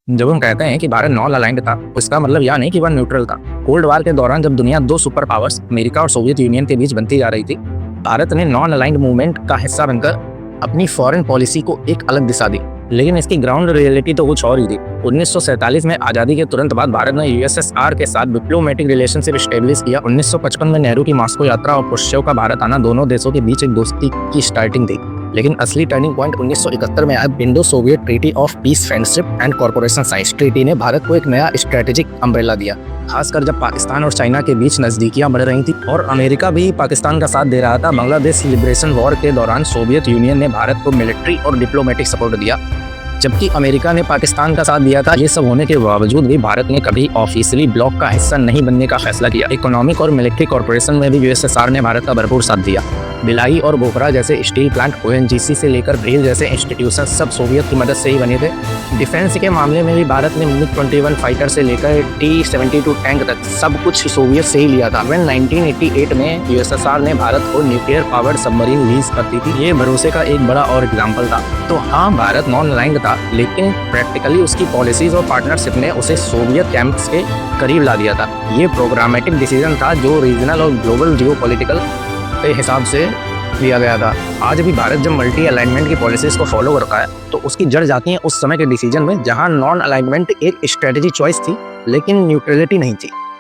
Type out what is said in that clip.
जब हम कहते हैं कि भारत नॉन अलाइंड था, तो इसका मतलब यह नहीं कि वह न्यूट्रल था। कोल्ड वार के दौरान जब दुनिया दो सुपर पावर्स अमेरिका और सोवियत यूनियन के बीच बनती जा रही थी, भारत ने नॉन अलाइंड मूवमेंट का हिस्सा बनकर अपनी फॉरेन पॉलिसी को एक अलग दिशा दी। लेकिन इसकी ग्राउंड रियलिटी तो कुछ और ही थी। 1947 में आज़ादी के तुरंत बाद भारत ने यूएसएसआर के साथ डिप्लोमेटिक रिलेशनशिप स्टेब्लिश किया। 1955 में नेहरू की मॉस्को यात्रा और क्रुश्चेव का भारत आना दोनों देशों के बीच एक दोस्ती की स्टार्टिंग थी। लेकिन असली टर्निंग पॉइंट 1971 में आया Indo Soviet treaty of peace, friendship and corporation science. Treaty ने भारत को एक नया स्ट्रेटेजिक अम्ब्रेला दिया, खासकर जब पाकिस्तान और चाइना के बीच नजदीकियां बढ़ रही थी और अमेरिका भी पाकिस्तान का साथ दे रहा था। बांग्लादेश लिबरेशन वॉर के दौरान सोवियत यूनियन ने भारत को मिलिट्री और डिप्लोमेटिक सपोर्ट दिया, जबकि अमेरिका ने पाकिस्तान का साथ दिया था। ये सब होने के बावजूद भी भारत ने कभी ऑफिशियली ब्लॉक का हिस्सा नहीं बनने का फैसला किया। इकोनॉमिक और मिलिट्री कॉर्पोरेशन में भी यूएसएसआर ने भारत का भरपूर साथ दिया। भिलाई और बोखरा जैसे स्टील प्लांट, ओएनजीसी से लेकर भेल जैसे इंस्टीट्यूशन सब सोवियत की मदद से ही बने थे। डिफेंस के मामले में भी भारत ने MiG-21 फाइटर से लेकर T-72 टैंक तक सब कुछ सोवियत से ही लिया था। 1988 में यूएसएसआर ने भारत को न्यूक्लियर पावर्ड सबमरीन लीज कर दी थी। ये भरोसे का एक बड़ा और एग्जाम्पल था। तो हाँ, भारत नॉन अलाइंड था, लेकिन प्रैक्टिकली उसकी पॉलिसीज और पार्टनरशिप ने उसे सोवियत कैंप्स के करीब ला दिया था। ये प्रोग्रामेटिक डिसीजन था जो रीजनल और ग्लोबल जियोपॉलिटिकल के हिसाब से लिया गया था। आज भी भारत जब मल्टी अलाइनमेंट की पॉलिसीज को फॉलो करता है तो उसकी जड़ जाती है उस समय के डिसीजन में, जहां नॉन अलाइनमेंट एक स्ट्रेटेजी चॉइस थी लेकिन न्यूट्रलिटी नहीं थी।